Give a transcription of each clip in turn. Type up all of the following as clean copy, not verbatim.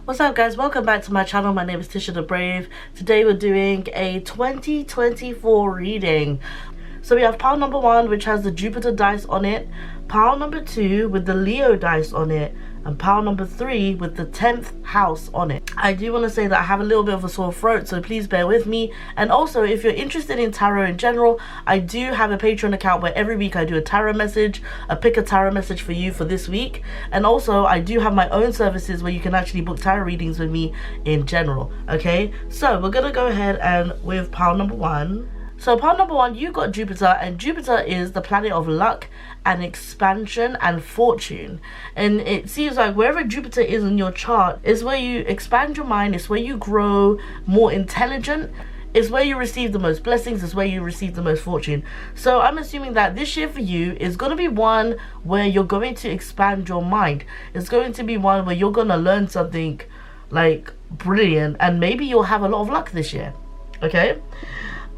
What's up guys, welcome back to my channel. My name is Tisha the Brave. Today we're doing a 2024 reading. So we have pile number 1, which has the Jupiter dice on it, pile number 2 with the Leo dice on it, and pile number 3 with the 10th house on it. I do want to say that I have a little bit of a sore throat, so please bear with me. And also, if you're interested in tarot in general, I do have a Patreon account where every week I do a tarot message, pick a tarot message for you for this week. And also, I do have my own services where you can actually book tarot readings with me in general. Okay, so we're gonna go ahead and with pile number 1. So pile number 1, you got Jupiter, and Jupiter is the planet of luck and expansion and fortune. And it seems like wherever Jupiter is in your chart is where you expand your mind, it's where you grow more intelligent, it's where you receive the most blessings, it's where you receive the most fortune. So I'm assuming that this year for you is going to be one where you're going to expand your mind. It's going to be one where you're going to learn something like brilliant, and maybe you'll have a lot of luck this year. Okay,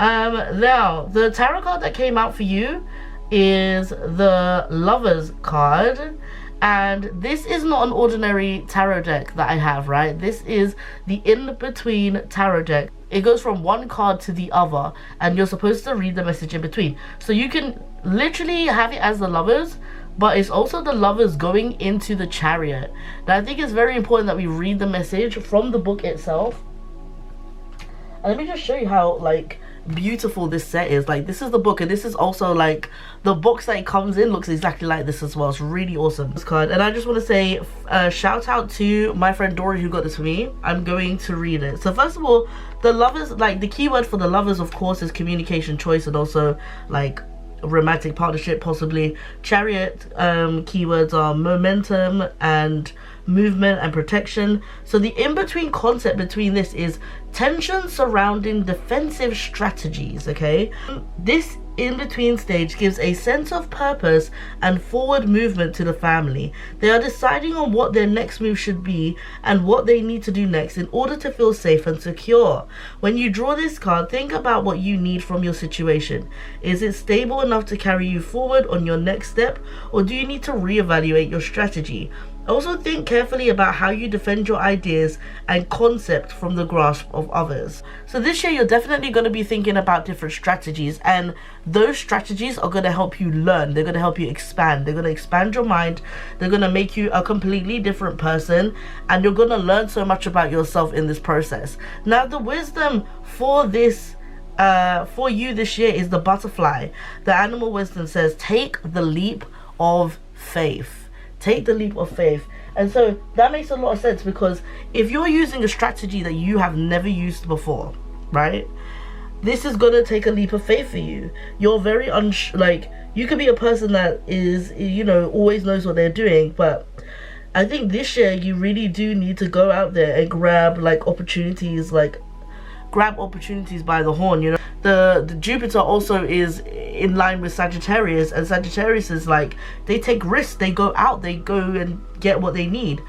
now the tarot card that came out for you is the Lovers card, and this is not an ordinary tarot deck that I have, right? This is the in-between tarot deck. It goes from one card to the other, and you're supposed to read the message in between. So you can literally have it as the Lovers, but it's also the Lovers going into the Chariot. Now I think it's very important that we read the message from the book itself. And let me just show you how like beautiful this set is. Like, this is the book, and this is also like the box that it comes in looks exactly like this as well. It's really awesome, this card. And I just want to say shout out to my friend Dory who got this for me. I'm going to read it. So first of all, the Lovers, like the keyword for the Lovers of course is communication, choice, and also like romantic partnership possibly. Chariot keywords are momentum and movement and protection. So the in-between concept between this is tension surrounding defensive strategies. Okay, this in-between stage gives a sense of purpose and forward movement to the family. They are deciding on what their next move should be and what they need to do next in order to feel safe and secure. When you draw this card, think about what you need from your situation. Is it stable enough to carry you forward on your next step, or do you need to reevaluate your strategy? Also think carefully about how you defend your ideas and concept from the grasp of others. So this year you're definitely going to be thinking about different strategies, and those strategies are going to help you learn. They're going to help you expand. They're going to expand your mind. They're going to make you a completely different person, and you're going to learn so much about yourself in this process. Now the wisdom for this for you this year is the butterfly. The animal wisdom says take the leap of faith. Take the leap of faith. And so that makes a lot of sense, because if you're using a strategy that you have never used before, right, this is gonna take a leap of faith for you. You're very like, you could be a person that is, you know, always knows what they're doing, but I think this year you really do need to go out there and grab like opportunities, like grab opportunities by the horn. You know, the Jupiter also is in line with Sagittarius, and Sagittarius is like, they take risks, they go out, they go and get what they need.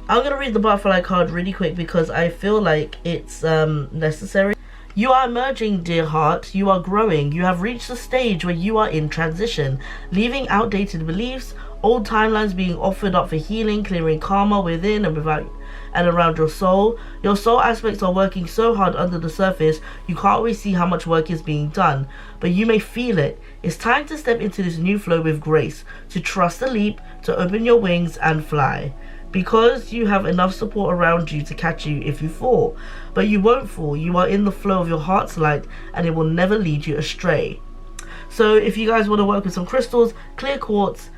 I'm gonna read the butterfly card really quick because I feel like it's necessary. You are emerging, dear heart. You are growing. You have reached a stage where you are in transition, leaving outdated beliefs, old timelines being offered up for healing, clearing karma within and without and around your soul. Your soul aspects are working so hard under the surface, you can't always see how much work is being done, but you may feel it. It's time to step into this new flow with grace, to trust the leap, to open your wings and fly. Because you have enough support around you to catch you if you fall. But you won't fall. You are in the flow of your heart's light, and it will never lead you astray. So if you guys want to work with some crystals, clear quartz,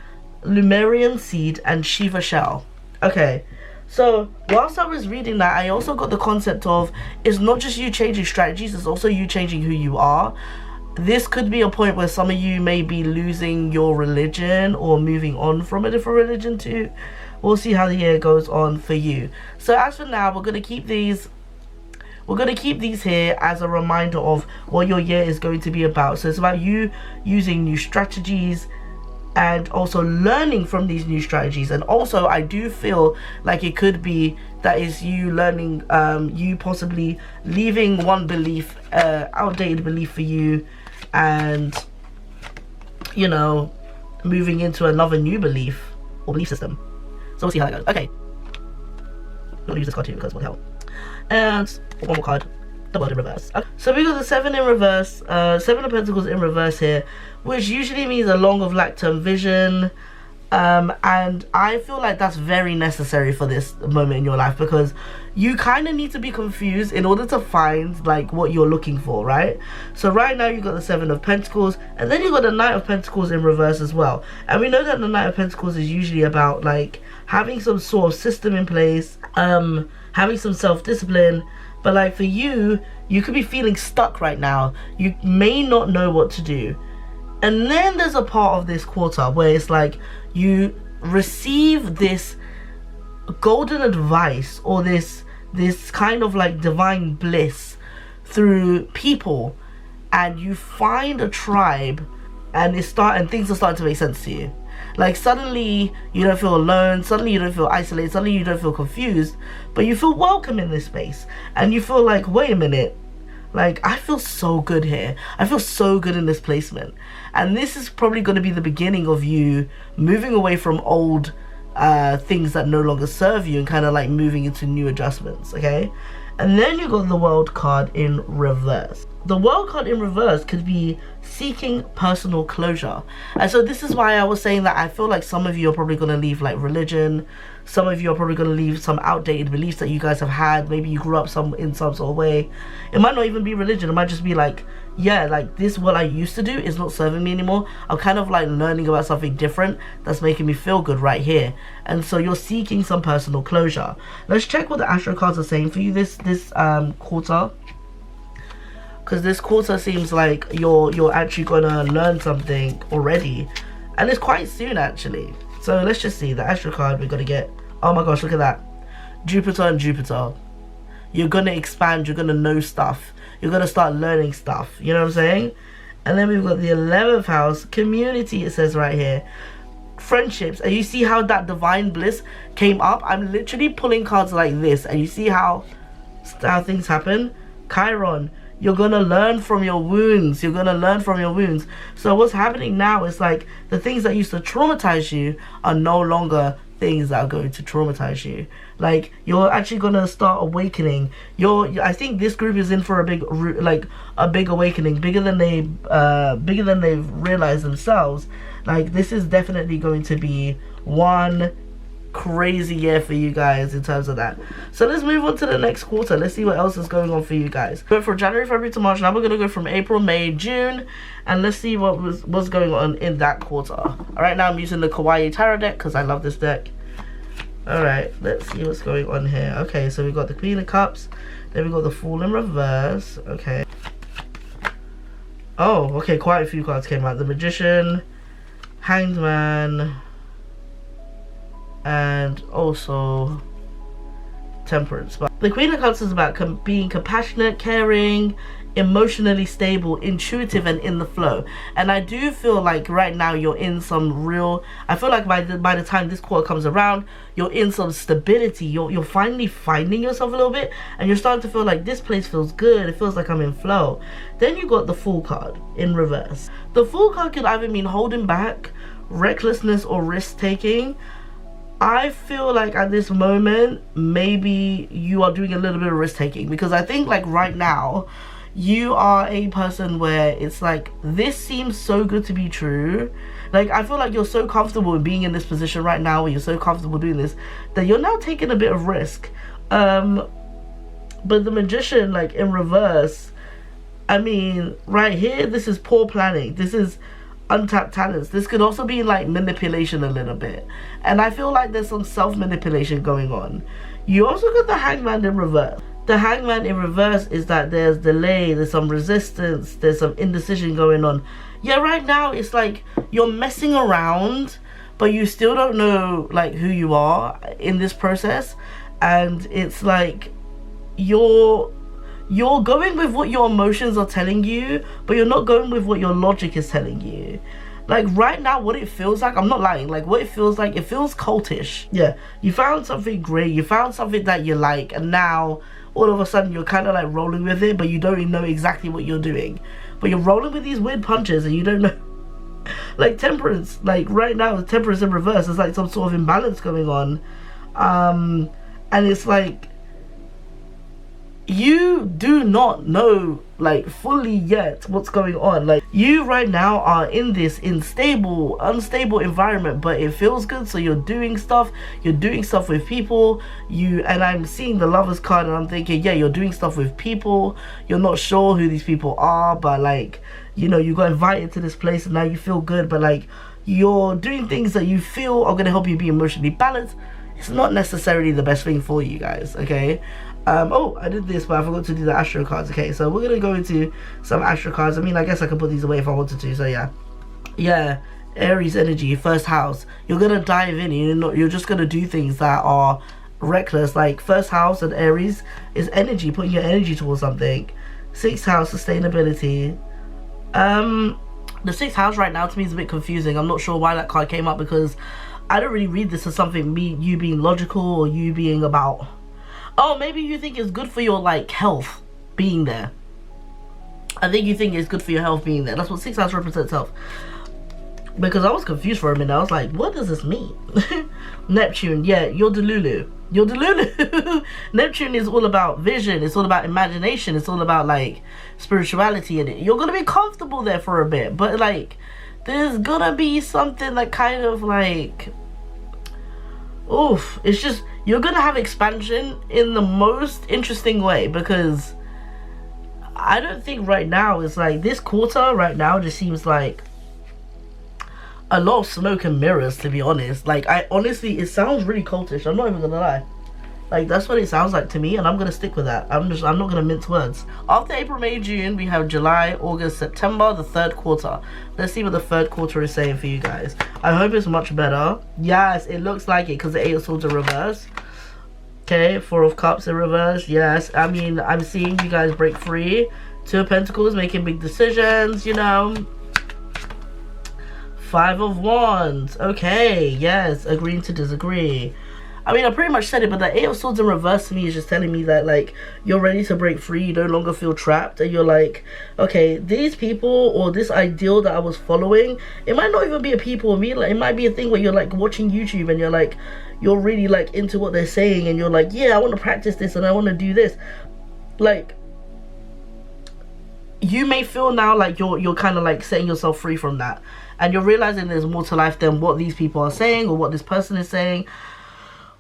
Lumerian seed, and Shiva shell. Okay, so whilst I was reading that, I also got the concept of, it's not just you changing strategies, it's also you changing who you are. This could be a point where some of you may be losing your religion or moving on from a different religion too. We'll see how the year goes on for you. So as for now, we're going to keep these here as a reminder of what your year is going to be about. So it's about you using new strategies and also learning from these new strategies. And also I do feel like it could be that is you learning, you possibly leaving one belief, outdated belief for you, and you know, moving into another new belief or belief system. So we'll see how that goes. Okay, gonna use this card too because what the hell. And one more card, the World in reverse. So we got the 7 in reverse, 7 of Pentacles in reverse here, which usually means a long of lack term vision. And I feel like that's very necessary for this moment in your life, because you kind of need to be confused in order to find like what you're looking for, right? So right now you got the 7 of Pentacles, and then you got the Knight of Pentacles in reverse as well. And we know that the Knight of Pentacles is usually about like having some sort of system in place, having some self-discipline. But like for you, you could be feeling stuck right now. You may not know what to do. And then there's a part of this quarter where it's like you receive this golden advice, or this kind of like divine bliss through people, and you find a tribe, and things are starting to make sense to you. Like suddenly you don't feel alone, suddenly you don't feel isolated, suddenly you don't feel confused, but you feel welcome in this space, and you feel like, wait a minute, like I feel so good here, I feel so good in this placement. And this is probably going to be the beginning of you moving away from old things that no longer serve you, and kind of like moving into new adjustments, okay? And then you got the World card in reverse. The World card in reverse could be seeking personal closure. And so this is why I was saying that I feel like some of you are probably going to leave like religion. Some of you are probably going to leave some outdated beliefs that you guys have had. Maybe you grew up in some sort of way. It might not even be religion. It might just be like, yeah, like this, what I used to do is not serving me anymore. I'm kind of like learning about something different that's making me feel good right here. And so you're seeking some personal closure. Let's check what the Astro cards are saying for you this quarter. Because this quarter seems like you're actually gonna learn something already, and it's quite soon actually. So let's just see the Astro card we're gonna get. Oh my gosh, look at that, Jupiter and Jupiter. You're gonna expand, you're gonna know stuff, you're gonna start learning stuff, you know what I'm saying? And then we've got the 11th house, community, it says right here, friendships. And you see how that divine bliss came up? I'm literally pulling cards like this, and you see how things happen. Chiron, you're gonna learn from your wounds. You're gonna learn from your wounds. So what's happening now is like the things that used to traumatize you are no longer things that are going to traumatize you. Like you're actually gonna start awakening. I think this group is in for a big awakening, bigger than they've realized themselves. Like this is definitely going to be one crazy year for you guys in terms of that. So let's move on to the next quarter. Let's see what else is going on for you guys. But for January, February to March, now we're going to go from April, May, June, and let's see what's going on in that quarter. Alright, now I'm using the Kawaii Tarot deck because I love this deck. Alright, let's see what's going on here. Okay, so we got the Queen of Cups, then we got the Fool in reverse. Okay. Oh, okay, quite a few cards came out. The Magician, Hanged Man, and also Temperance. But the Queen of Cups is about being compassionate, caring, emotionally stable, intuitive, and in the flow. And I do feel like right now you're in some real, I feel like by the time this quarter comes around, you're in some stability. You're finally finding yourself a little bit, and you're starting to feel like this place feels good. It feels like I'm in flow. Then you got the Fool card in reverse. The Fool card could either mean holding back, recklessness, or risk taking. I feel like at this moment maybe you are doing a little bit of risk taking, because I think like right now you are a person where it's like this seems so good to be true. Like I feel like you're so comfortable in being in this position right now, where you're so comfortable doing this, that you're now taking a bit of risk. But the Magician, like in reverse, I mean right here, this is poor planning, this is untapped talents. This could also be like manipulation a little bit, and I feel like there's some self-manipulation going on. You also got the Hangman in reverse. The Hangman in reverse is that there's delay, there's some resistance, there's some indecision going on. Yeah, right now it's like you're messing around, but you still don't know like who you are in this process, and it's like you're going with what your emotions are telling you, but you're not going with what your logic is telling you. Like right now, what it feels like, I'm not lying, like what it feels like, it feels cultish. Yeah, you found something great, you found something that you like, and now all of a sudden you're kind of like rolling with it, but you don't even know exactly what you're doing. But you're rolling with these weird punches and you don't know. Like Temperance, like right now, Temperance in reverse, there's like some sort of imbalance going on. And it's like, you do not know like fully yet what's going on. Like, you right now are in this unstable environment, but it feels good, so you're doing stuff with people. And I'm seeing the Lovers card, and I'm thinking, yeah, you're doing stuff with people. You're not sure who these people are, but like, you know, you got invited to this place and now you feel good, but like, you're doing things that you feel are going to help you be emotionally balanced. It's not necessarily the best thing for you guys, okay? Oh, I did this, but I forgot to do the Astro cards. Okay, so we're gonna go into some Astro cards. I mean, I guess I could put these away if I wanted to. So yeah, Aries energy, first house. You're gonna dive in. You're just gonna do things that are reckless. Like, first house and Aries is energy, putting your energy towards something. Sixth house, sustainability. The sixth house right now to me is a bit confusing. I'm not sure why that card came up, because I don't really read this as something you being logical or you being about. Oh, maybe you think it's good for your, like, health being there. I think you think it's good for your health being there. That's what 6th house represents, health. Because I was confused for a minute. I was like, what does this mean? Neptune, yeah, you're Delulu. You're Delulu. Neptune is all about vision. It's all about imagination. It's all about, like, spirituality in it. You're going to be comfortable there for a bit. But, like, there's going to be something that kind of, like... Oof. It's just... You're gonna have expansion in the most interesting way, because I don't think right now is like, this quarter right now just seems like a lot of smoke and mirrors, to be honest. Like, honestly, it sounds really cultish. I'm not even gonna lie. Like, that's what it sounds like to me, and I'm gonna stick with that. I'm not gonna mince words. After April, May, June, we have July, August, September, the third quarter. Let's see what the third quarter is saying for you guys. I hope it's much better. Yes, it looks like it, because the 8 of Swords are reverse. Okay, 4 of Cups in reverse. Yes, I mean, I'm seeing you guys break free. 2 of Pentacles, making big decisions, you know. 5 of Wands. Okay, yes, agreeing to disagree. I mean, I pretty much said it, but the 8 of Swords in reverse to me is just telling me that, like, you're ready to break free. You no longer feel trapped, and you're like, okay, these people or this ideal that I was following, it might not even be a people or me. Like, it might be a thing where you're like watching YouTube and you're like, you're really like into what they're saying, and you're like, yeah, I want to practice this and I want to do this. Like, you may feel now like you're kind of like setting yourself free from that, and you're realizing there's more to life than what these people are saying or what this person is saying.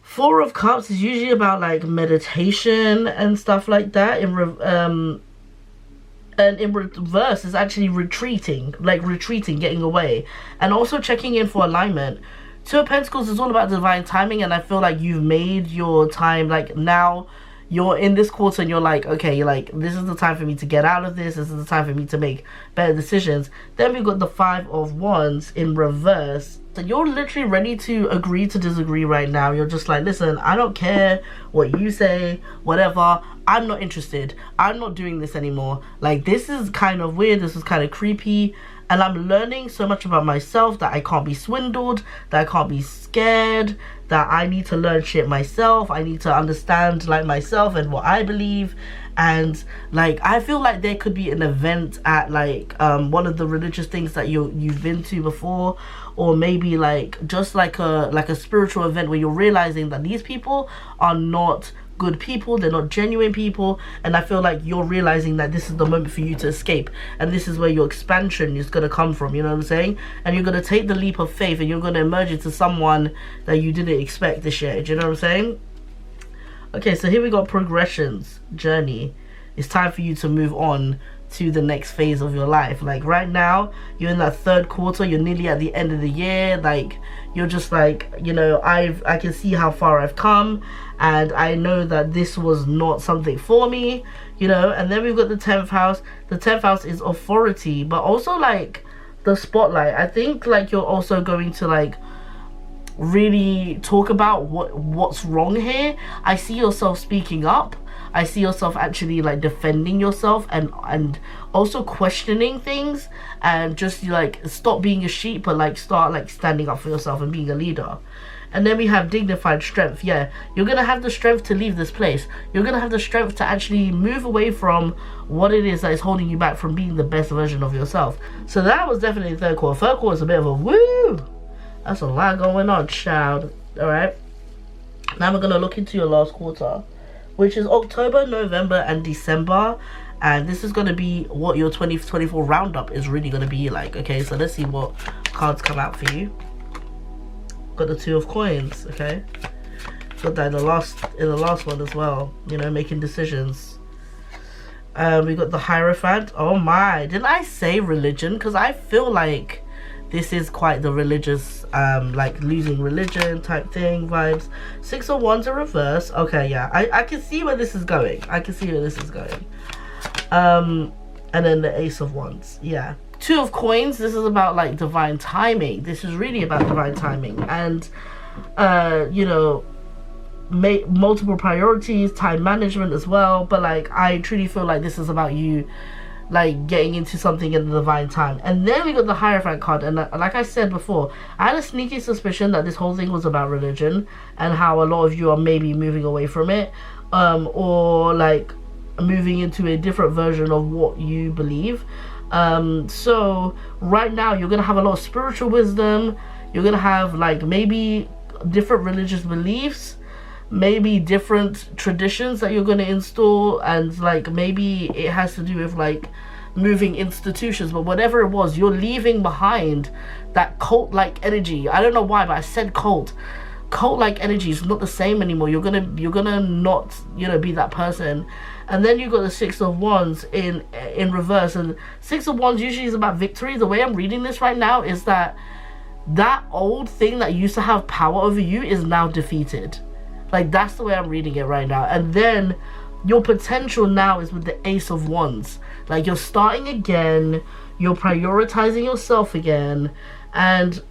4 of Cups is usually about like meditation and stuff like that. And in reverse is actually retreating, getting away, and also checking in for alignment. 2 of Pentacles is all about divine timing, and I feel like you've made your time. Like, now you're in this quarter and you're like, okay, you're like, this is the time for me to get out of this. This is the time for me to make better decisions. Then we've got the 5 of Wands in reverse. So you're literally ready to agree to disagree right now. You're just like, listen, I don't care what you say, whatever. I'm not interested. I'm not doing this anymore. Like, this is kind of weird. This is kind of creepy. And I'm learning so much about myself that I can't be swindled, that I can't be scared, that I need to learn shit myself. I need to understand, like, myself and what I believe. And, like, I feel like there could be an event at, like, one of the religious things that you've been to before, or maybe, like, just like a spiritual event where you're realizing that these people are not good people, they're not genuine people, and I feel like you're realizing that this is the moment for you to escape, and this is where your expansion is going to come from, you know what I'm saying? And you're going to take the leap of faith, and you're going to emerge into someone that you didn't expect this year. Do you know what I'm saying? Okay, so here we got progressions, journey. It's time for you to move on to the next phase of your life. Like, right now you're in that third quarter, you're nearly at the end of the year. Like, you're just like, you know, I can see how far I've come, and I know that this was not something for me, you know. And then we've got the 10th house. The 10th house is authority, but also like the spotlight. I think like you're also going to like really talk about what's wrong here. I see yourself speaking up. I see yourself actually like defending yourself, and also questioning things, and just like stop being a sheep, but like start like standing up for yourself and being a leader. And then we have dignified strength. Yeah, you're gonna have the strength to leave this place. You're gonna have the strength to actually move away from what it is that is holding you back from being the best version of yourself. So that was definitely the third quarter. Third quarter is a bit of a woo. That's a lot going on, child. All right. Now we're going to look into your last quarter, which is October, November, and December. And this is going to be what your 2024 roundup is really going to be like. Okay, so let's see what cards come out for you. Got the Two of Coins, okay. Got that in the last one as well, you know, making decisions. We got the Hierophant. Oh my, didn't I say religion? Because I feel like this is quite the religious, like losing religion type thing vibes. Six of Wands in reverse. Okay, yeah, I can see where this is going. I can see where this is going. And then the Ace of Wands, yeah. Two of Coins, this is about like divine timing. This is really about divine timing. And, you know, multiple priorities, time management as well. But like, I truly feel like this is about you like getting into something in the divine time. And then we got the Hierophant card, and like I said before, I had a sneaky suspicion that this whole thing was about religion and how a lot of you are maybe moving away from it, or like moving into a different version of what you believe. So right now you're gonna have a lot of spiritual wisdom. You're gonna have like maybe different religious beliefs, maybe different traditions that you're going to install, and like maybe it has to do with like moving institutions. But whatever it was, you're leaving behind that cult-like energy. I don't know why, but I said cult-like energy is not the same anymore. You're gonna not, you know, be that person. And then you got the Six of Wands in reverse, and Six of Wands usually is about victory. The way I'm reading this right now is that old thing that used to have power over you is now defeated. Like, that's the way I'm reading it right now. And then your potential now is with the Ace of Wands. Like, you're starting again, you're prioritizing yourself again, and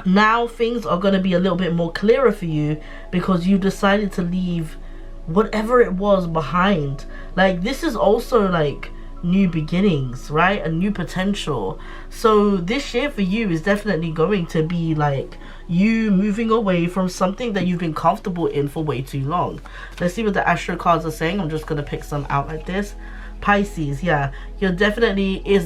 now things are going to be a little bit more clearer for you because you decided to leave whatever it was behind. Like, this is also like new beginnings, right? A new potential. So this year for you is definitely going to be like you moving away from something that you've been comfortable in for way too long. Let's see what the astro cards are saying. I'm just going to pick some out like this. Pisces, yeah, it's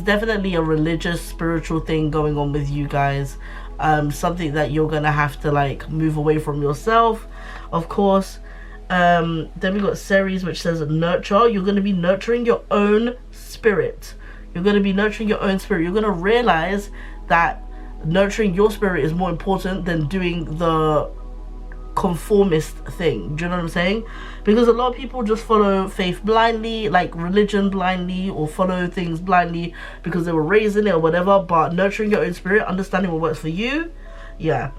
definitely a religious, spiritual thing going on with you guys. Something that you're gonna have to like move away from yourself, of course. Then we got Ceres, which says nurture. You're going to be nurturing your own spirit. You're going to be nurturing your own spirit. You're going to realize that nurturing your spirit is more important than doing the conformist thing. Do you know what I'm saying? Because a lot of people just follow faith blindly, like religion blindly, or follow things blindly because they were raised in it or whatever. But nurturing your own spirit, understanding what works for you, yeah.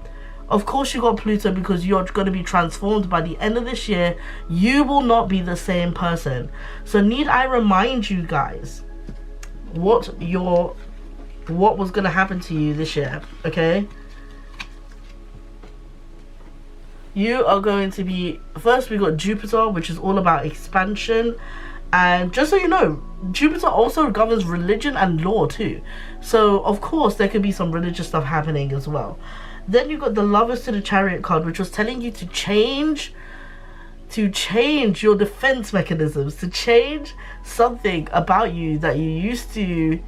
Of course you got Pluto because you're going to be transformed by the end of this year. You will not be the same person. So need I remind you guys what was going to happen to you this year, okay? You are going to be, first we got Jupiter, which is all about expansion. And just so you know, Jupiter also governs religion and law too. So of course there could be some religious stuff happening as well. Then you got the Lovers to the Chariot card, which was telling you to change your defense mechanisms, to change something about you that used to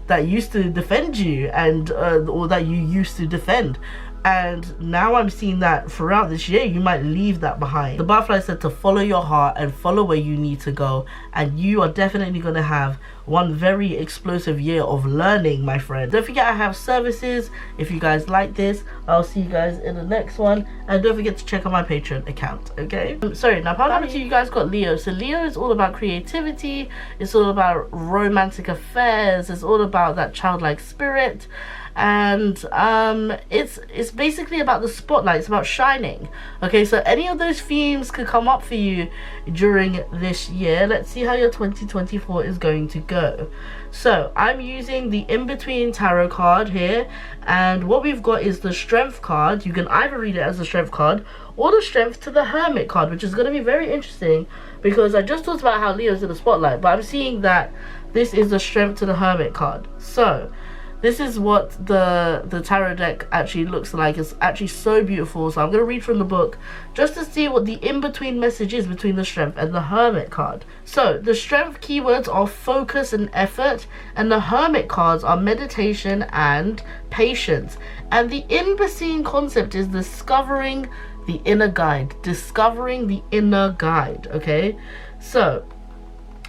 defend you, and or that you used to defend. And now I'm seeing that throughout this year you might leave that behind. The Butterfly said to follow your heart and follow where you need to go, and you are definitely going to have one very explosive year of learning, my friend. Don't forget I have services if you guys like this. I'll see you guys in the next one, and don't forget to check out my Patreon account, okay? Sorry, now part number 2, you guys got Leo. So Leo is all about creativity, it's all about romantic affairs, it's all about that childlike spirit. And it's basically about the spotlight. It's about shining. Okay, so any of those themes could come up for you during this year. Let's see how your 2024 is going to go. So I'm using the In-Between Tarot card here, and what we've got is the Strength card. You can either read it as the Strength card or the Strength to the Hermit card, which is going to be very interesting because I just talked about how Leo's in the spotlight, but I'm seeing that this is the Strength to the Hermit card. So this is what the tarot deck actually looks like. It's actually so beautiful. So I'm going to read from the book just to see what the in-between message is between the Strength and the Hermit card. So the Strength keywords are focus and effort, and the Hermit cards are meditation and patience. And the in-between concept is discovering the inner guide, discovering the inner guide. Okay, so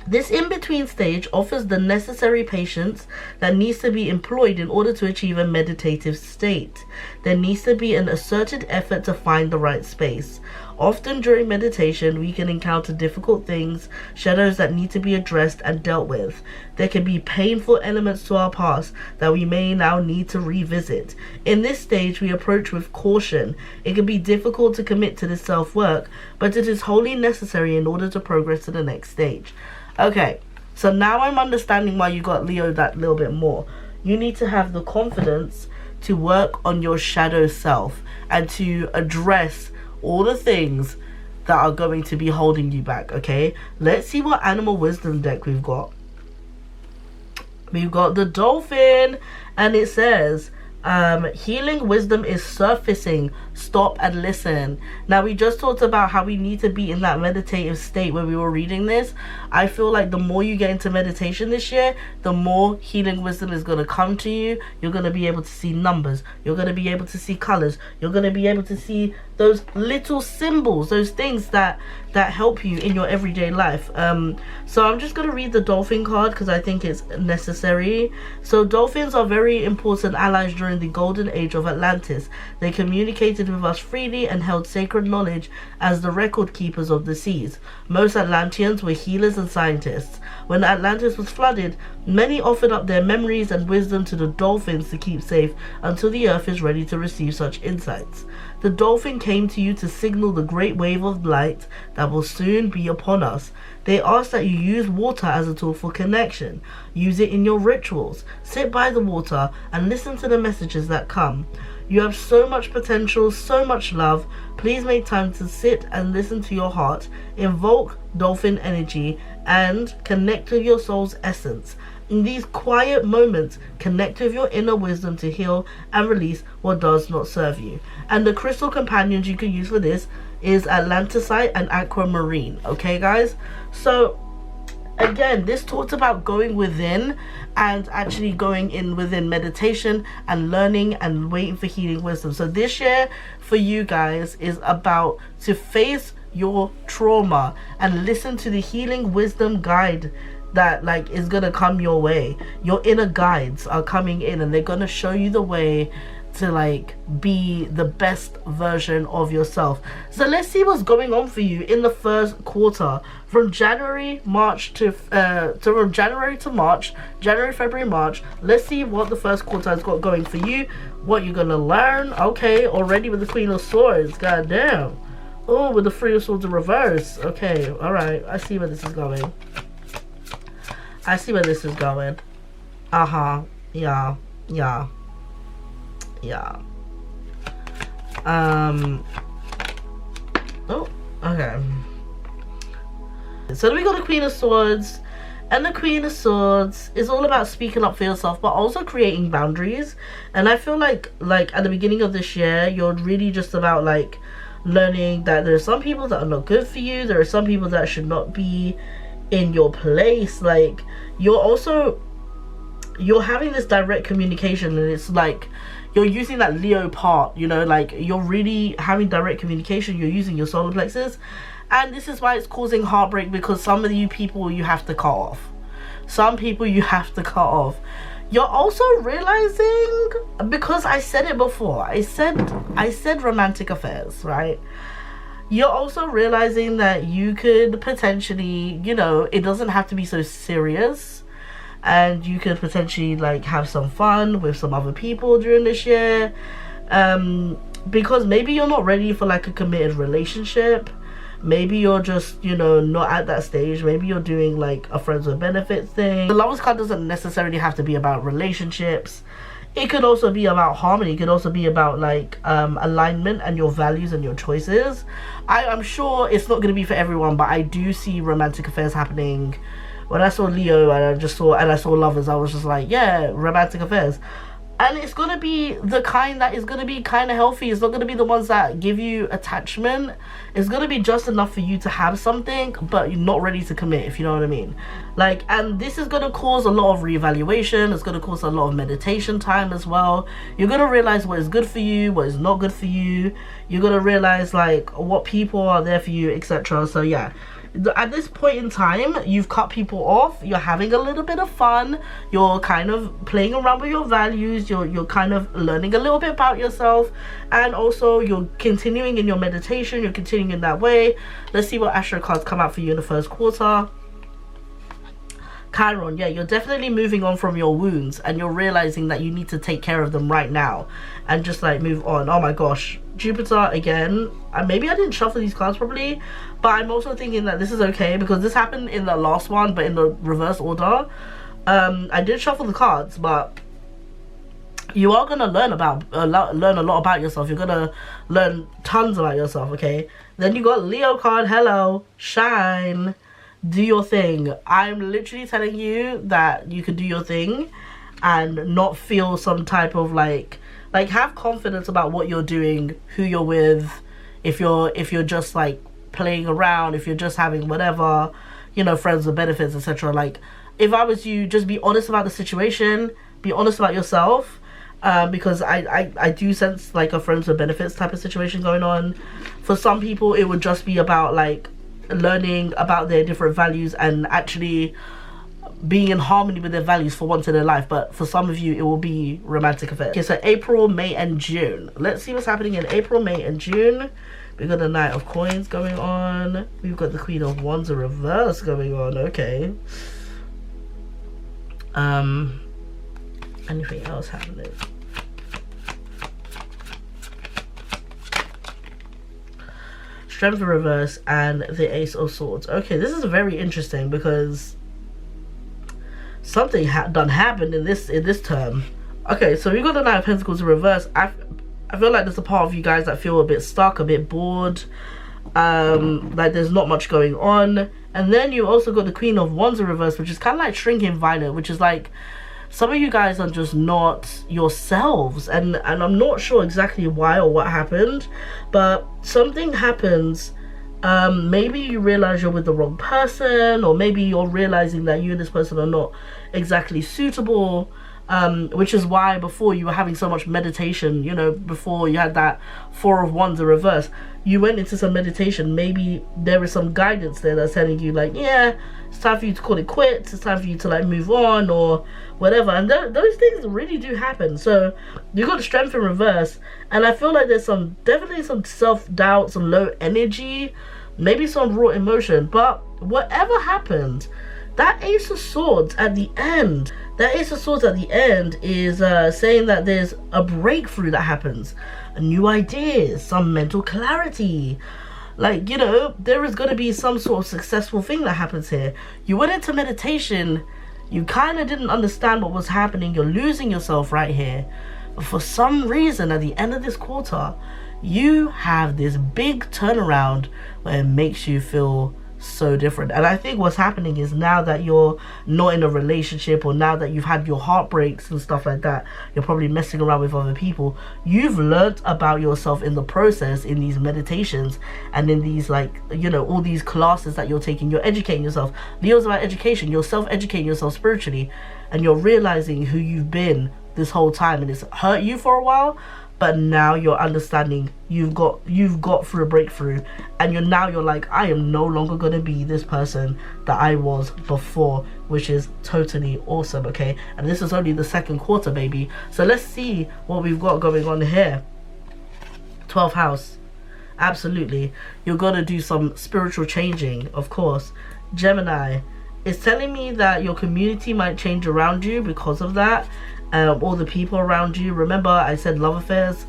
this in-between stage offers the necessary patience that needs to be employed in order to achieve a meditative state. There needs to be an asserted effort to find the right space. Often during meditation, we can encounter difficult things, shadows that need to be addressed and dealt with. There can be painful elements to our past that we may now need to revisit. In this stage, we approach with caution. It can be difficult to commit to this self-work, but it is wholly necessary in order to progress to the next stage. Okay, so now I'm understanding why you got Leo that little bit more. You need to have the confidence to work on your shadow self and to address all the things that are going to be holding you back. Okay, let's see what animal wisdom deck we've got. We've got the dolphin, and it says healing wisdom is surfacing. Stop and listen. Now, we just talked about how we need to be in that meditative state when we were reading this. I feel like the more you get into meditation this year, the more healing wisdom is going to come to you. You're going to be able to see numbers. You're going to be able to see colors. You're going to be able to see those little symbols, those things that help you in your everyday life. So I'm just going to read the dolphin card because I think it's necessary. So dolphins are very important allies during the golden age of Atlantis. They communicated with us freely and held sacred knowledge as the record keepers of the seas. Most Atlanteans were healers and scientists. When Atlantis was flooded, many offered up their memories and wisdom to the dolphins to keep safe until the earth is ready to receive such insights. The dolphin came to you to signal the great wave of light that will soon be upon us. They ask that you use water as a tool for connection. Use it in your rituals. Sit by the water and listen to the messages that come. You have so much potential, so much love. Please make time to sit and listen to your heart. Invoke dolphin energy and connect with your soul's essence. In these quiet moments, connect with your inner wisdom to heal and release what does not serve you. And the crystal companions you can use for this is Atlantisite and Aquamarine. Okay, guys? So again, this talks about going within and actually going in within meditation and learning and waiting for healing wisdom. So this year for you guys is about to face your trauma and listen to the healing wisdom guide that is gonna come your way. Your inner guides are coming in and they're gonna show you the way to be the best version of yourself. So let's see what's going on for you in the first quarter from January, February, March. Let's see what the first quarter has got going for you, what you're gonna learn. Okay, already with the Queen of Swords, goddamn. Oh, with the Three of Swords in reverse. Okay, all right, I see where this is going. Uh-huh. Yeah. Oh, okay. So then we got the Queen of Swords, and the Queen of Swords is all about speaking up for yourself, but also creating boundaries. And I feel like at the beginning of this year, you're really just about learning that there are some people that are not good for you. There are some people that should not be in your place. You're having this direct communication, and it's you're using that Leo part, you're really having direct communication. You're using your solar plexus, and this is why it's causing heartbreak, because some of you people you have to cut off. You're also realizing, because I said it before, I said romantic affairs, right? You're also realizing that you could potentially, it doesn't have to be so serious, and you could potentially have some fun with some other people during this year, because maybe you're not ready for a committed relationship. Maybe you're just not at that stage. Maybe you're doing a friends with benefits thing. The Lovers card doesn't necessarily have to be about relationships. It could also be about harmony. It could also be about alignment and your values and your choices. I'm sure it's not going to be for everyone, but I do see romantic affairs happening. When I saw Leo and I saw Lovers, I was just yeah, romantic affairs. And it's going to be the kind that is going to be kind of healthy. It's not going to be the ones that give you attachment. It's going to be just enough for you to have something, but you're not ready to commit, if you know what I mean. Like, and this is going to cause a lot of reevaluation. It's going to cause a lot of meditation time as well. You're going to realize what is good for you, what is not good for you. You're going to realize, like, what people are there for you, etc. So, yeah. At this point in time, you've cut people off, you're having a little bit of fun, you're kind of playing around with your values, you're kind of learning a little bit about yourself, and also you're continuing in your meditation, you're continuing in that way. Let's see what astro cards come out for you in the first quarter. Chiron, yeah, you're definitely moving on from your wounds, and you're realizing that you need to take care of them right now and just like move on. Oh my gosh, Jupiter again. Maybe I didn't shuffle these cards properly, but I'm also thinking that this is okay because this happened in the last one, but in the reverse order. I did shuffle the cards, but you are gonna learn a lot about yourself. You're gonna learn tons about yourself. Okay, then you got Leo card. Hello, shine. Do your thing. I'm literally telling you that you can do your thing and not feel some type of like have confidence about what you're doing, who you're with, if you're just like playing around, if you're just having whatever, you know, friends with benefits, etc. Like, if I was you, just be honest about the situation, be honest about yourself, because I do sense like a friends with benefits type of situation going on. For some people it would just be about like learning about their different values and actually being in harmony with their values for once in their life, but for some of you it will be romantic affairs. Okay, so April, May and June. Let's see what's happening in April, May and June. We've got the Knight of Coins going on, we've got the Queen of Wands in reverse going on. Okay, anything else happening? Strength in reverse and the Ace of Swords. Okay, this is very interesting because something done happened in this term. Okay, so we got the Knight of Pentacles in reverse. I feel like there's a part of you guys that feel a bit stuck, a bit bored, like there's not much going on. And then you also got the Queen of Wands in reverse, which is kind of like shrinking violet, which is like some of you guys are just not yourselves, and I'm not sure exactly why or what happened, but something happens. Maybe you realize you're with the wrong person, or maybe you're realizing that you and this person are not exactly suitable, which is why before you were having so much meditation, you know, before you had that Four of Wands in reverse, you went into some meditation. Maybe there is some guidance there that's telling you like, yeah, it's time for you to call it quits, it's time for you to like move on or whatever. And those things really do happen. So you got strength in reverse, and I feel like there's definitely some self-doubt, some low energy, maybe some raw emotion. But whatever happened, that Ace of Swords at the end, is saying that there's a breakthrough that happens, new ideas, some mental clarity. Like, you know, there is going to be some sort of successful thing that happens here. You went into meditation, you kind of didn't understand what was happening, you're losing yourself right here. But for some reason, at the end of this quarter, you have this big turnaround where it makes you feel so different. And I think what's happening is now that you're not in a relationship, or now that you've had your heartbreaks and stuff like that, you're probably messing around with other people, you've learned about yourself in the process, in these meditations and in these, like, you know, all these classes that you're taking. You're educating yourself. Leo's about education. You're self-educating yourself spiritually, and you're realizing who you've been this whole time, and it's hurt you for a while, but now you're understanding, you've got through a breakthrough, and you're like, I am no longer going to be this person that I was before, which is totally awesome. Okay, and this is only the second quarter, baby. So let's see what we've got going on here. 12th house, absolutely, you're going to do some spiritual changing, of course. Gemini, it's telling me that your community might change around you because of that. All the people around you. Remember I said love affairs?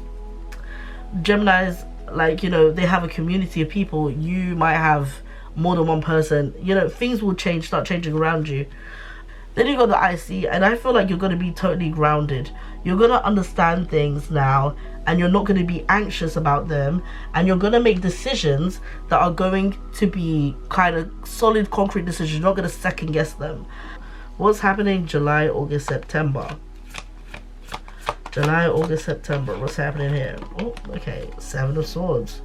Geminis, like, you know, they have a community of people. You might have more than one person. You know, things will start changing around you. Then you got the IC, and I feel like you're going to be totally grounded. You're going to understand things now, and you're not going to be anxious about them, and you're going to make decisions that are going to be kind of solid, concrete decisions. You're not going to second guess them. What's happening July, August, September? July, August, September. What's happening here? Oh, okay. Seven of Swords.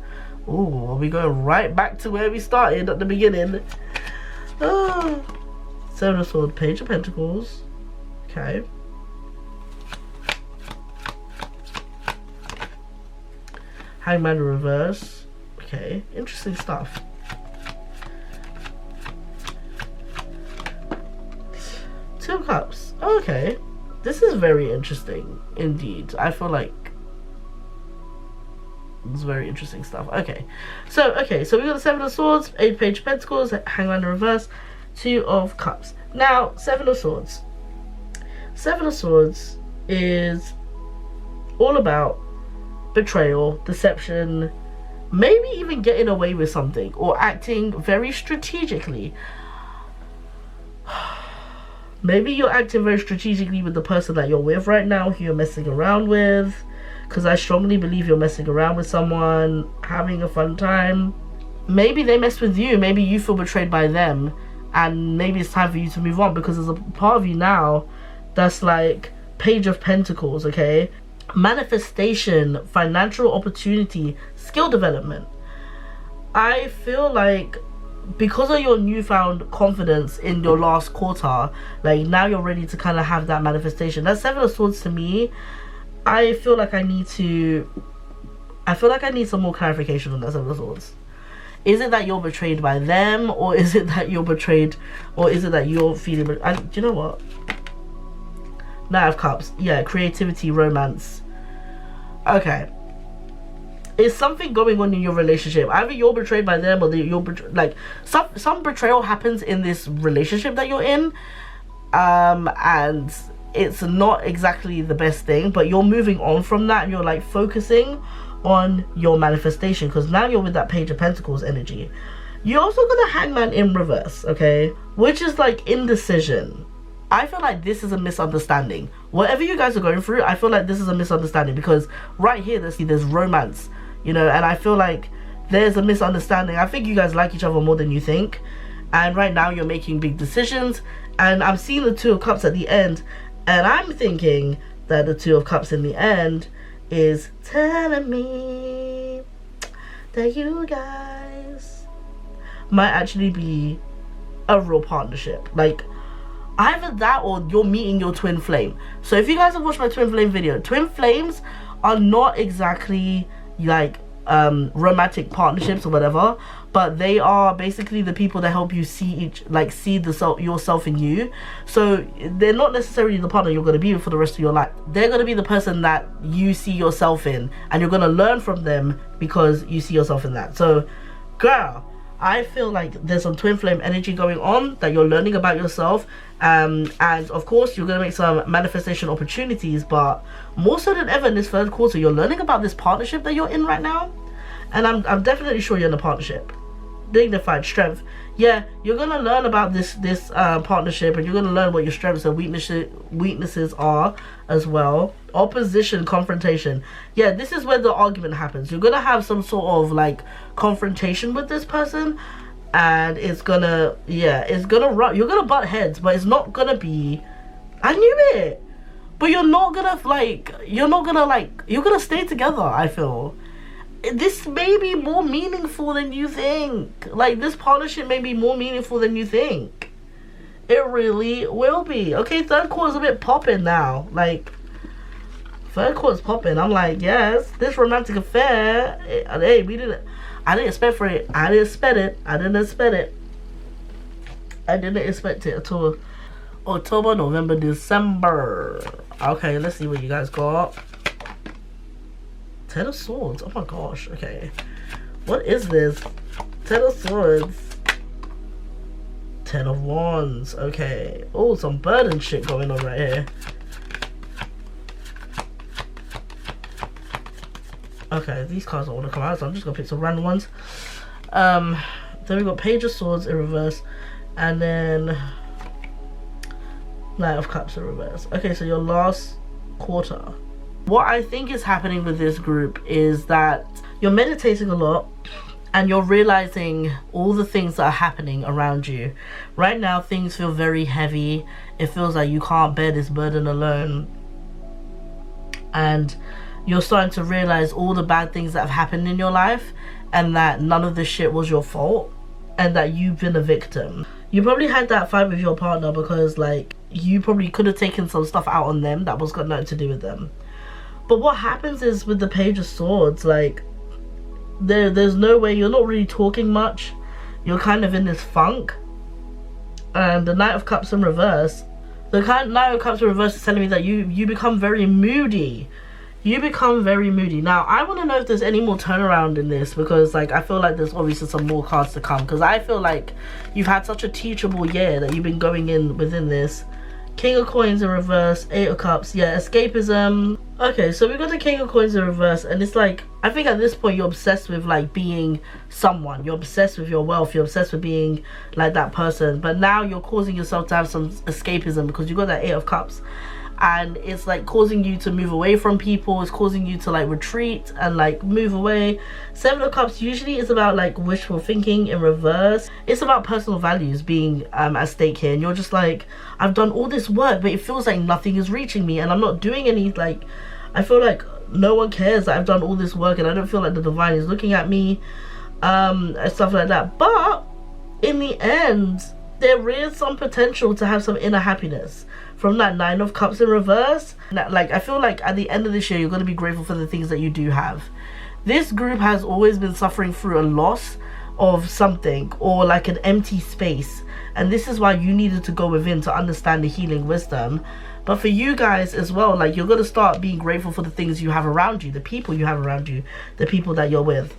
Ooh, well, we going right back to where we started at the beginning. Oh. Seven of Swords, Page of Pentacles. Okay. Hangman in reverse. Okay, interesting stuff. Two of Cups. Okay. This is very interesting indeed. I feel like it's very interesting stuff. Okay, so we got the Seven of Swords, Page of Pentacles, Hangman in reverse, Two of Cups. Now, Seven of Swords. Seven of Swords is all about betrayal, deception, maybe even getting away with something or acting very strategically. Maybe you're acting very strategically with the person that you're with right now, who you're messing around with, because I strongly believe you're messing around with someone, having a fun time. Maybe they mess with you, maybe you feel betrayed by them, and maybe it's time for you to move on, because there's a part of you now that's like Page of Pentacles, okay? Manifestation, financial opportunity, skill development. I feel like because of your newfound confidence in your last quarter, like now you're ready to kind of have that manifestation. That Seven of Swords to me, I feel like I need some more clarification on that Seven of Swords. Is it that you're betrayed by them, or is it that you're betrayed, or is it that you're feeling, do you know what? Knight of Cups. Yeah, creativity, romance. Okay. Is something going on in your relationship? Either you're betrayed by them, or you're like some betrayal happens in this relationship that you're in, and it's not exactly the best thing, but you're moving on from that and you're like focusing on your manifestation, because now you're with that Page of Pentacles energy. You also got a Hangman in reverse, okay, which is like indecision. I feel like this is a misunderstanding. Whatever you guys are going through, I feel like this is a misunderstanding, because right here there's romance, you know, and I feel like there's a misunderstanding. I think you guys like each other more than you think, and right now you're making big decisions, and I'm seeing the Two of Cups at the end, and I'm thinking that the Two of Cups in the end is telling me that you guys might actually be a real partnership. Like, either that or you're meeting your twin flame. So if you guys have watched my twin flame video, twin flames are not exactly like romantic partnerships or whatever, but they are basically the people that help you see yourself in you. So they're not necessarily the partner you're going to be with for the rest of your life. They're going to be the person that you see yourself in, and you're going to learn from them because you see yourself in that. So girl, I feel like there's some twin flame energy going on, that you're learning about yourself, and of course you're going to make some manifestation opportunities, but more so than ever in this third quarter, you're learning about this partnership that you're in right now. And I'm definitely sure you're in a partnership. Dignified strength. Yeah, you're going to learn about this partnership, and you're going to learn what your strengths and weaknesses are as well. Opposition, confrontation. Yeah, this is where the argument happens. You're going to have some sort of like confrontation with this person, and it's gonna, yeah, it's gonna run. You're gonna butt heads, but it's not gonna be, I knew it, but you're not gonna you're gonna stay together. I feel this may be more meaningful than you think. Like, this partnership may be more meaningful than you think. It really will be. Okay, third quarter's a bit popping now. Like, third quarter's popping. I'm like, yes, this romantic affair. Hey, I didn't expect for it. I didn't expect it. I didn't expect it at all. October, November, December. Okay, let's see what you guys got. Ten of Swords. Oh my gosh. Okay. What is this? Ten of Swords. Ten of Wands. Okay. Oh, some burden shit going on right here. Okay, these cards don't want to come out, so I'm just gonna pick some random ones. Then we got Page of Swords in reverse, and then Knight of Cups in reverse. Okay, so your last quarter. What I think is happening with this group is that you're meditating a lot, and you're realizing all the things that are happening around you. Right now, things feel very heavy. It feels like you can't bear this burden alone. and you're starting to realize all the bad things that have happened in your life, and that none of this shit was your fault, and that you've been a victim. You probably had that fight with your partner because, like, you probably could have taken some stuff out on them that was got nothing to do with them. But what happens is, with the Page of Swords, like, there's no way, you're not really talking much. You're kind of in this funk. And the Knight of Cups in reverse, Knight of Cups in reverse is telling me that you become very moody. You become very moody. Now, I want to know if there's any more turnaround in this, because, like, I feel like there's obviously some more cards to come, because I feel like you've had such a teachable year that you've been going in within this. King of Coins in reverse, 8 of Cups, yeah, escapism. Okay, so we got the King of Coins in reverse, and it's like, I think at this point you're obsessed with, like, being someone. You're obsessed with your wealth, you're obsessed with being like that person, but now you're causing yourself to have some escapism because you got that 8 of Cups. And it's like causing you to move away from people, it's causing you to like retreat and like move away. 7 of Cups usually is about like wishful thinking in reverse. It's about personal values being at stake here, and you're just like, I've done all this work but it feels like nothing is reaching me, and I'm not doing any, like, I feel like no one cares that I've done all this work, and I don't feel like the divine is looking at me, and stuff like that. But in the end, there is some potential to have some inner happiness from that 9 of Cups in reverse. Like, I feel like at the end of this year, you're going to be grateful for the things that you do have. This group has always been suffering through a loss of something, or like an empty space, and this is why you needed to go within to understand the healing wisdom. But for you guys as well, like, you're going to start being grateful for the things you have around you, the people you have around you, the people that you're with.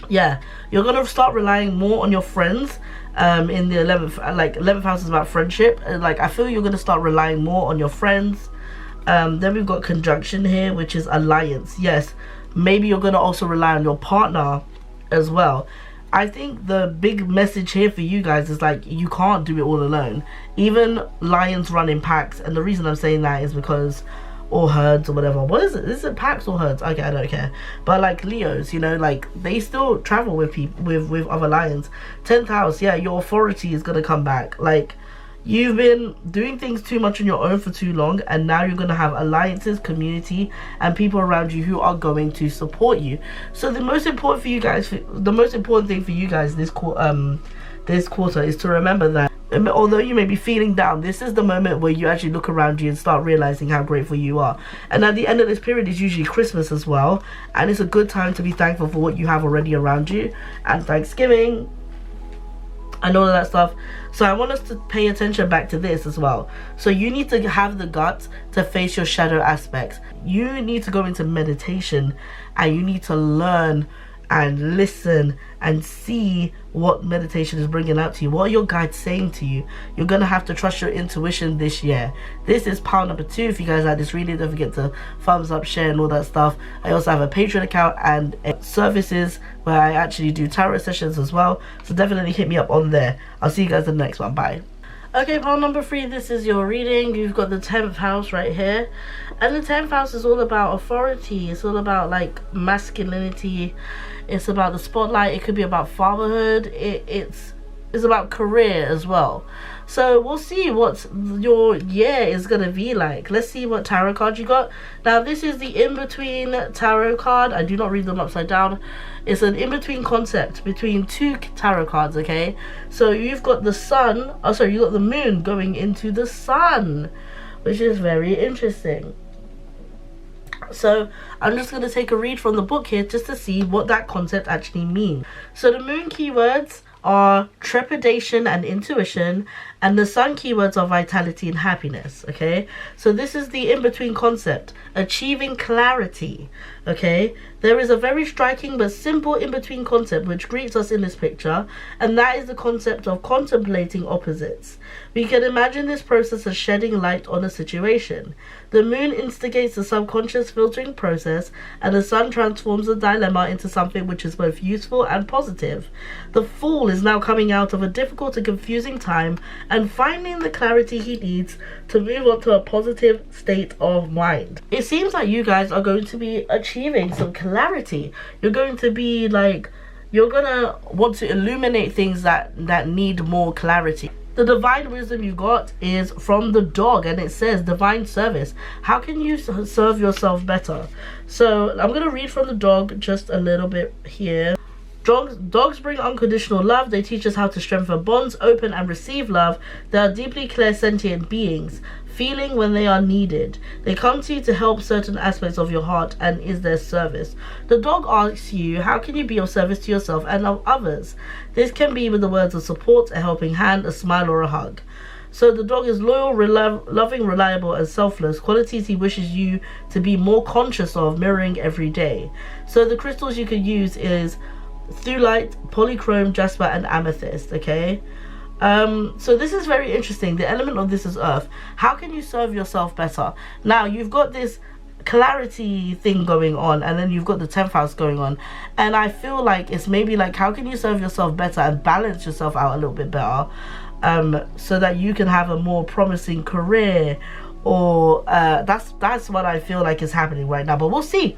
Yeah, you're going to start relying more on your friends. In the 11th house is about friendship. Like, I feel you're going to start relying more on your friends. Then we've got conjunction here, which is alliance. Yes, maybe you're going to also rely on your partner as well. I think the big message here for you guys is, like, you can't do it all alone. Even lions run in packs, and the reason I'm saying that is because, or herds or whatever. What is it? Is it packs or herds? Okay, I don't care. But like Leos, you know, like, they still travel with people, with other lions. 10th house, yeah, your authority is gonna come back. Like, you've been doing things too much on your own for too long, and now you're gonna have alliances, community, and people around you who are going to support you. So the most important for you guys, the most important thing for you guys this quarter is to remember that, although you may be feeling down, this is the moment where you actually look around you and start realizing how grateful you are. And at the end of this period is usually Christmas as well, and it's a good time to be thankful for what you have already around you, and Thanksgiving and all of that stuff. So I want us to pay attention back to this as well. So you need to have the guts to face your shadow aspects. You need to go into meditation, and you need to learn and listen and see what meditation is bringing out to you. What are your guides saying to you? You're gonna have to trust your intuition this year. This is pile number 2. If you guys like this reading, don't forget to thumbs up, share, and all that stuff. I also have a Patreon account and services where I actually do tarot sessions as well, so definitely hit me up on there. I'll see you guys in the next one. Bye. Okay, pile number 3, this is your reading. You've got the 10th house right here, and the 10th house is all about authority. It's all about, like, masculinity. It's about the spotlight. It could be about fatherhood. It's about career as well. So we'll see what your year is going to be like. Let's see what tarot card you got. Now, this is the in-between tarot card. I do not read them upside down. It's an in-between concept between 2 tarot cards, okay? So you've got the sun, oh sorry, you got the moon going into the sun, which is very interesting. So I'm just going to take a read from the book here just to see what that concept actually means. So the moon keywords are trepidation and intuition, and the sun keywords are vitality and happiness. Okay, so this is the in-between concept, achieving clarity. Okay, there is a very striking but simple in-between concept which greets us in this picture, and that is the concept of contemplating opposites. We can imagine this process as shedding light on a situation. The moon instigates the subconscious filtering process, and the sun transforms the dilemma into something which is both useful and positive. The fool is now coming out of a difficult and confusing time and finding the clarity he needs to move on to a positive state of mind. It seems like you guys are going to be achieving some clarity. You're going to be like, you're gonna want to illuminate things that need more clarity. The divine wisdom you got is from the dog, and it says divine service. How can you serve yourself better? So I'm going to read from the dog just a little bit here. Dogs bring unconditional love. They teach us how to strengthen bonds, open and receive love. They are deeply clairsentient beings, feeling when they are needed. They come to you to help certain aspects of your heart and is their service. The dog asks you, how can you be of service to yourself and of others? This can be with the words of support, a helping hand, a smile or a hug. So the dog is loyal, loving, reliable and selfless, qualities he wishes you to be more conscious of, mirroring every day. So the crystals you could use is Thulite, Polychrome, Jasper and Amethyst, okay? So this is very interesting. The element of this is earth. How can you serve yourself better? Now you've got this clarity thing going on, and then you've got the 10th house going on, and I feel like it's maybe like, how can you serve yourself better and balance yourself out a little bit better, so that you can have a more promising career, or that's what I feel like is happening right now. But we'll see.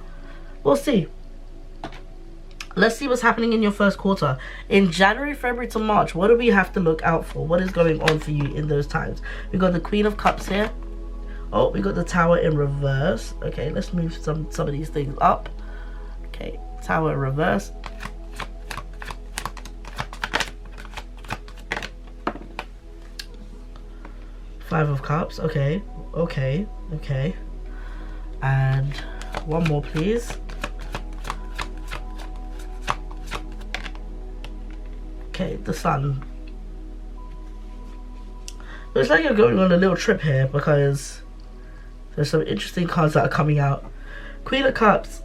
Let's see what's happening in your first quarter. In January, February to March, what do we have to look out for? What is going on for you in those times? We got the Queen of Cups here. Oh, we got the Tower in reverse. Okay, let's move some of these things up. Okay, Tower in reverse. Five of Cups. Okay. And one more, please. Okay, the Sun. Looks like you're going on a little trip here because there's some interesting cards that are coming out. Queen of Cups.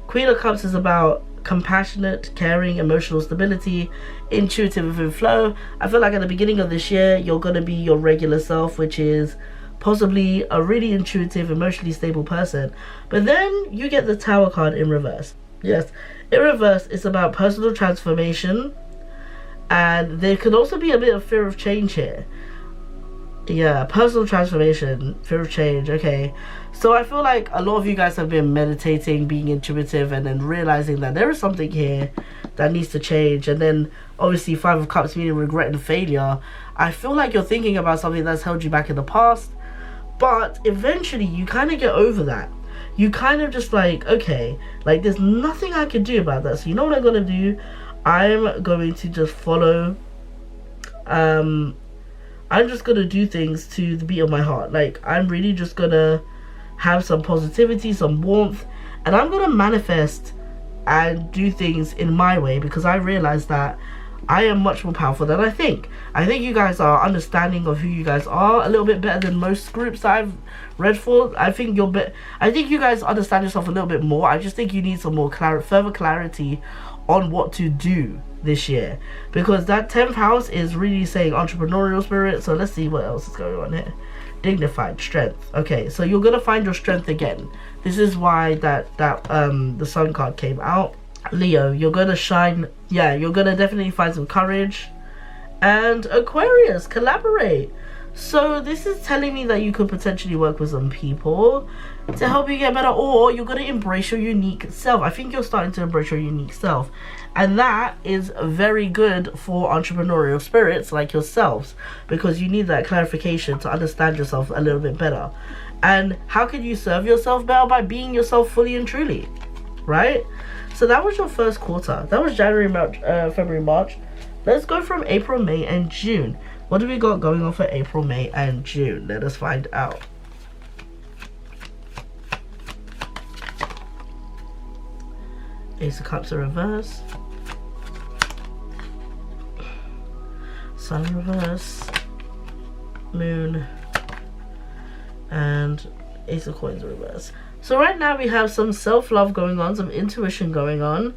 Queen of Cups is about compassionate, caring, emotional stability, intuitive within flow. I feel like at the beginning of this year, you're going to be your regular self, which is possibly a really intuitive, emotionally stable person. But then you get the Tower card in reverse. Yes, in reverse, it's about personal transformation. And there could also be a bit of fear of change here. Yeah, personal transformation, fear of change. Okay, so I feel like a lot of you guys have been meditating, being intuitive, and then realizing that there is something here that needs to change. And then obviously 5 of Cups meaning regret and failure. I feel like you're thinking about something that's held you back in the past, but eventually you kind of get over that. You kind of just like, okay, like there's nothing I can do about that. So you know what I'm gonna do? I'm going to just follow, I'm just going to do things to the beat of my heart. Like, I'm really just going to have some positivity, some warmth, and I'm going to manifest and do things in my way, because I realize that I am much more powerful than I think. I think you guys are understanding of who you guys are a little bit better than most groups that I've read for. I think you guys understand yourself a little bit more. I just think you need some more further clarity on what to do this year, because that 10th house is really saying entrepreneurial spirit. So let's see what else is going on here. Dignified, strength. Okay, so you're gonna find your strength again. This is why the Sun card came out. Leo, you're gonna shine. Yeah, you're gonna definitely find some courage. And Aquarius, collaborate. So this is telling me that you could potentially work with some people to help you get better, or you're going to embrace your unique self. I think you're starting to embrace your unique self, and that is very good for entrepreneurial spirits like yourselves, because you need that clarification to understand yourself a little bit better. And how can you serve yourself better? By being yourself fully and truly, right? So that was your first quarter. That was January, March, February, March. Let's go from April, May and June. What do we got going on for April, May and June? Let us find out. Ace of Cups in reverse. Sun in reverse. Moon. And Ace of Coins in reverse. So right now we have some self-love going on, some intuition going on.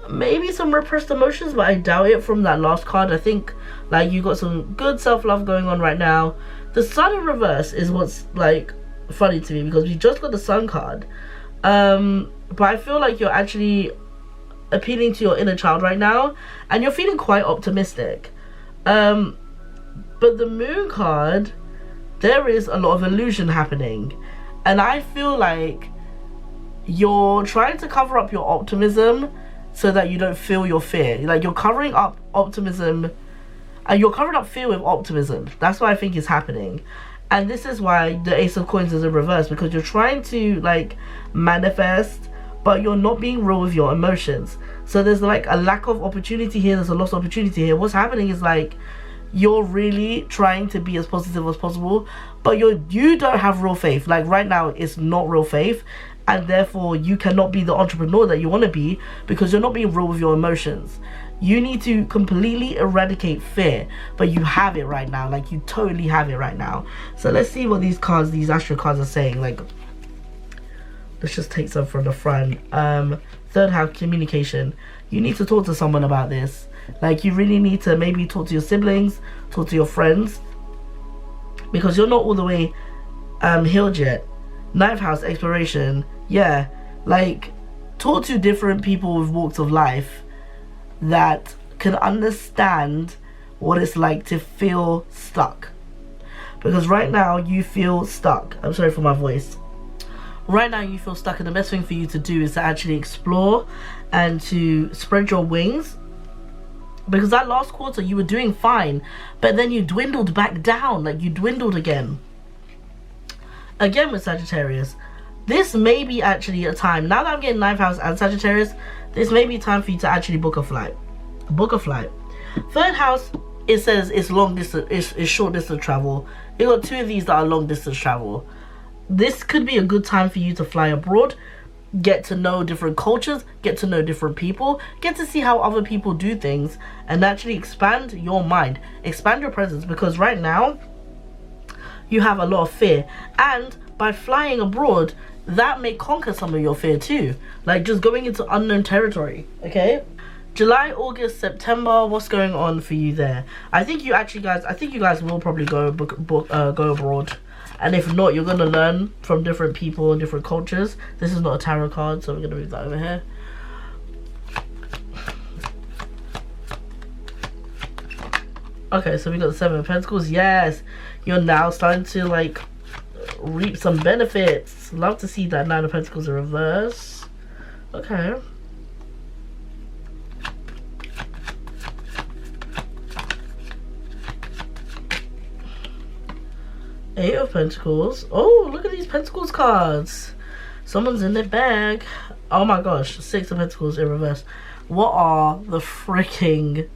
Maybe some repressed emotions, but I doubt it from that last card. I think like you got some good self-love going on right now. The Sun in reverse is what's like funny to me, because we just got the Sun card. But I feel like you're actually appealing to your inner child right now, and you're feeling quite optimistic. But the Moon card, there is a lot of illusion happening, and I feel like you're trying to cover up your optimism so that you don't feel your fear. Like, you're covering up optimism. And you're covering up fear with optimism. That's what I think is happening. And this is why the Ace of Coins is in reverse, because you're trying to like manifest, but you're not being real with your emotions. So there's like a lack of opportunity here, there's a lost opportunity here. What's happening is like you're really trying to be as positive as possible, but you don't have real faith. Like right now it's not real faith, and therefore you cannot be the entrepreneur that you want to be because you're not being real with your emotions. You need to completely eradicate fear, but you have it right now. Like you totally have it right now. So let's see what these cards, these astro cards are saying. Like, let's just take some from the front. Third house, communication. You need to talk to someone about this. Like you really need to maybe talk to your siblings, talk to your friends, because you're not all the way healed yet. Ninth house, exploration. Yeah, like talk to different people with walks of life that can understand what it's like to feel stuck, because right now you feel stuck. I'm sorry for my voice. Right now you feel stuck, and the best thing for you to do is to actually explore and to spread your wings, because that last quarter you were doing fine, but then you dwindled back down. Like you dwindled again with Sagittarius. This may be actually a time, now that I'm getting 9th house and Sagittarius, this may be time for you to actually book a flight. Third house, it says it's long distance, it's short distance travel. You got 2 of these that are long distance travel. This could be a good time for you to fly abroad, get to know different cultures, get to know different people, get to see how other people do things, and actually expand your mind, expand your presence, because right now you have a lot of fear, and by flying abroad that may conquer some of your fear too, like just going into unknown territory. Okay, July, August, September, what's going on for you there? I think you guys will probably go abroad, and if not, you're gonna learn from different people and different cultures. This is not a tarot card, so we're gonna move that over here. Okay, so we got the 7 of Pentacles. Yes, you're now starting to like reap some benefits. Love to see that 9 of Pentacles in reverse. Okay. Eight of Pentacles. Oh, look at these Pentacles cards. Someone's in their bag. Oh my gosh, 6 of Pentacles in reverse. What are the freaking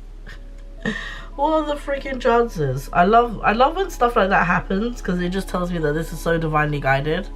chances? I love when stuff like that happens, because it just tells me that this is so divinely guided.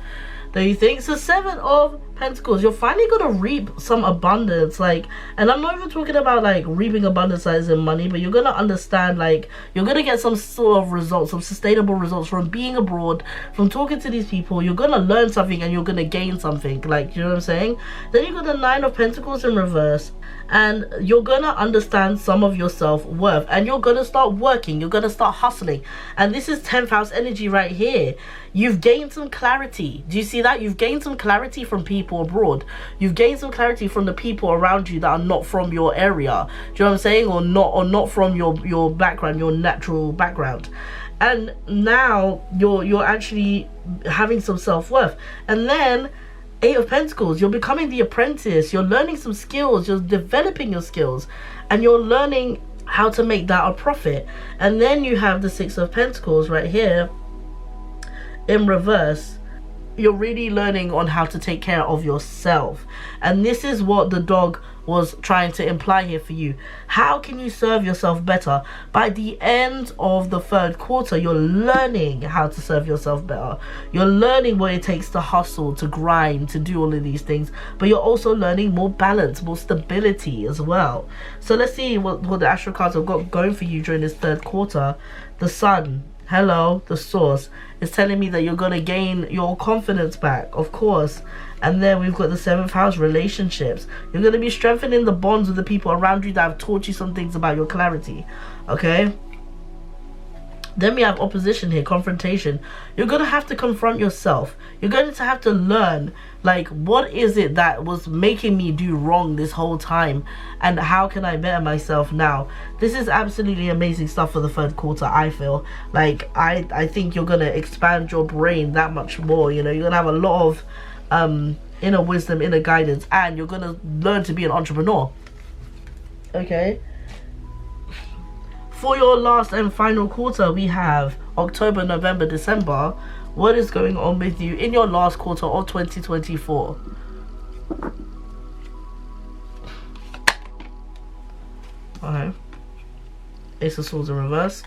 Don't you think? So 7 of Pentacles, you're finally gonna reap some abundance, like, and I'm not even talking about like reaping abundance as in money, but you're gonna understand, like, you're gonna get some sort of results, some sustainable results from being abroad, from talking to these people. You're gonna learn something and you're gonna gain something, like, you know what I'm saying? Then you got the 9 of Pentacles in reverse, and you're gonna understand some of your self-worth, and you're gonna start working, you're gonna start hustling. And this is 10th house energy right here. You've gained some clarity. Do you see that? You've gained some clarity from people abroad. You've gained some clarity from the people around you that are not from your area. Do you know what I'm saying? Or not from your background, your natural background. And now you're actually having some self-worth. And then 8 of Pentacles, you're becoming the apprentice. You're learning some skills. You're developing your skills, and you're learning how to make that a profit. And then you have the 6 of Pentacles right here in reverse. You're really learning on how to take care of yourself, and this is what the dog was trying to imply here for you. How can you serve yourself better? By the end of the 3rd quarter, you're learning how to serve yourself better. You're learning what it takes to hustle, to grind, to do all of these things, but you're also learning more balance, more stability as well. So let's see what the astro cards have got going for you during this 3rd quarter. The Sun, hello, the source is telling me that you're going to gain your confidence back, of course. And then we've got the 7th house, relationships. You're going to be strengthening the bonds with the people around you that have taught you some things about your clarity. Okay, then we have opposition here, confrontation. You're going to have to confront yourself. You're going to have to learn, like, what is it that was making me do wrong this whole time, and how can I better myself now? This is absolutely amazing stuff for the 3rd quarter. I feel like I think you're going to expand your brain that much more. You know, you're going to have a lot of inner wisdom, inner guidance, and you're going to learn to be an entrepreneur. Okay, For your last and final quarter, we have October, November, December. What is going on with you in your last quarter of 2024? Okay. Ace of Swords in reverse.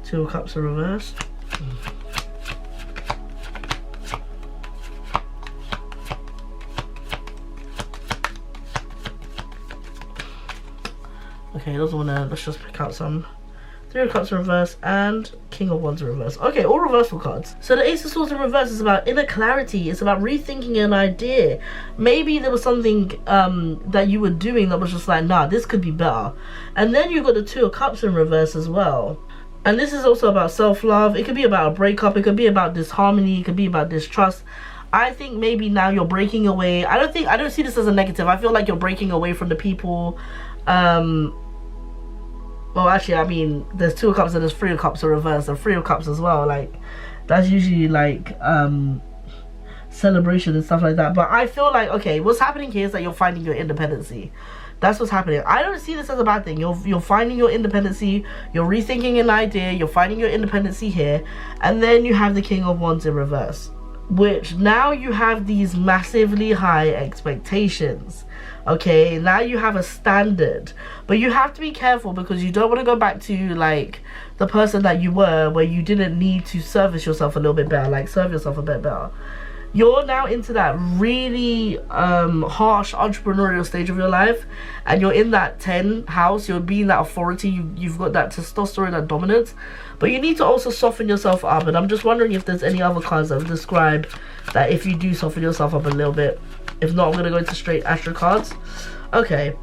Two of Cups in reverse. Okay, doesn't wanna, let's just pick out some. Three of Cups in reverse and King of Wands in reverse. Okay, all reversal cards. So the Ace of Swords in reverse is about inner clarity. It's about rethinking an idea. Maybe there was something that you were doing that was just like, nah, this could be better. And then you got the Two of Cups in reverse as well. And this is also about self-love. It could be about a breakup. It could be about disharmony. It could be about distrust. I think maybe now you're breaking away. I don't see this as a negative. I feel like you're breaking away from the people. Well, actually, I mean, there's Two of Cups and there's Three of Cups in reverse and Three of Cups as well. Like, that's usually like celebration and stuff like that. But I feel like, okay, what's happening here is that you're finding your independency. That's what's happening. I don't see this as a bad thing. You're finding your independency. You're rethinking an idea. You're finding your independency here. And then you have the King of Wands in reverse, which now you have these massively high expectations. Okay, now you have a standard, but you have to be careful because you don't want to go back to like the person that you were, where you didn't need to service yourself a little bit better, like serve yourself a bit better. You're now into that really harsh entrepreneurial stage of your life, and you're in that 10 house. You're being that authority. You've got that testosterone, that dominance, but you need to also soften yourself up. And I'm just wondering if there's any other cards that would describe that if you do soften yourself up a little bit. If not, I'm going to go into straight Astro cards. Okay.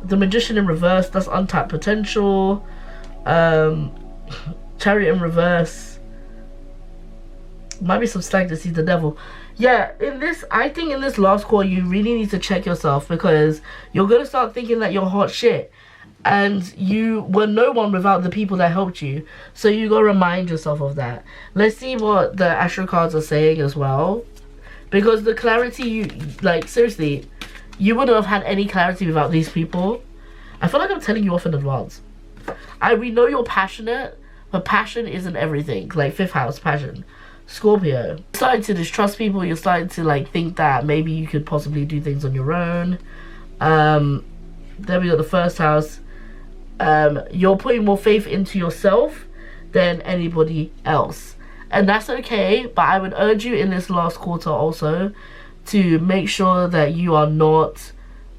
The Magician in reverse. That's untapped potential. Chariot in reverse. Might be some stag to see the devil. Yeah, I think in this last quarter, you really need to check yourself because you're going to start thinking that you're hot shit. And you were no one without the people that helped you. So you got to remind yourself of that. Let's see what the Astro cards are saying as well. Because the clarity, like, seriously, you wouldn't have had any clarity without these people. I feel like I'm telling you off in advance. We know you're passionate, but passion isn't everything. Like, 5th house, passion. Scorpio. You're starting to distrust people. You're starting to, like, think that maybe you could possibly do things on your own. Then we got the 1st house. You're putting more faith into yourself than anybody else. And that's okay, but I would urge you in this last quarter also to make sure that you are not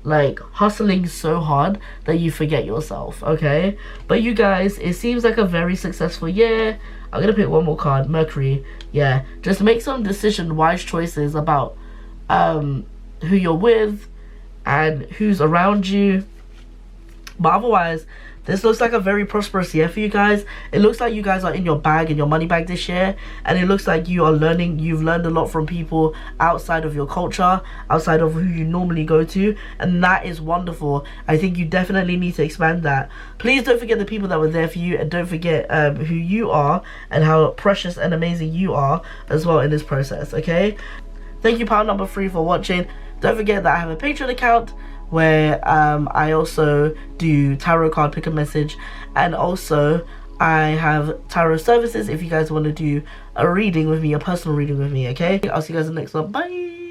like hustling so hard that you forget yourself, okay? But you guys, it seems like a very successful year. I'm gonna pick one more card, Mercury. Yeah, just make some wise choices about who you're with and who's around you. But otherwise, this looks like a very prosperous year for you guys. It looks like you guys are in your bag, in your money bag this year. And it looks like you've learned a lot from people outside of your culture, outside of who you normally go to. And that is wonderful. I think you definitely need to expand that. Please don't forget the people that were there for you. And don't forget who you are and how precious and amazing you are as well in this process, okay? Thank you, pile number 3, for watching. Don't forget that I have a Patreon account where I also do tarot card pick a message, and also I have tarot services if you guys want to do a reading with me, a personal reading with me, okay? I'll see you guys in the next one. Bye!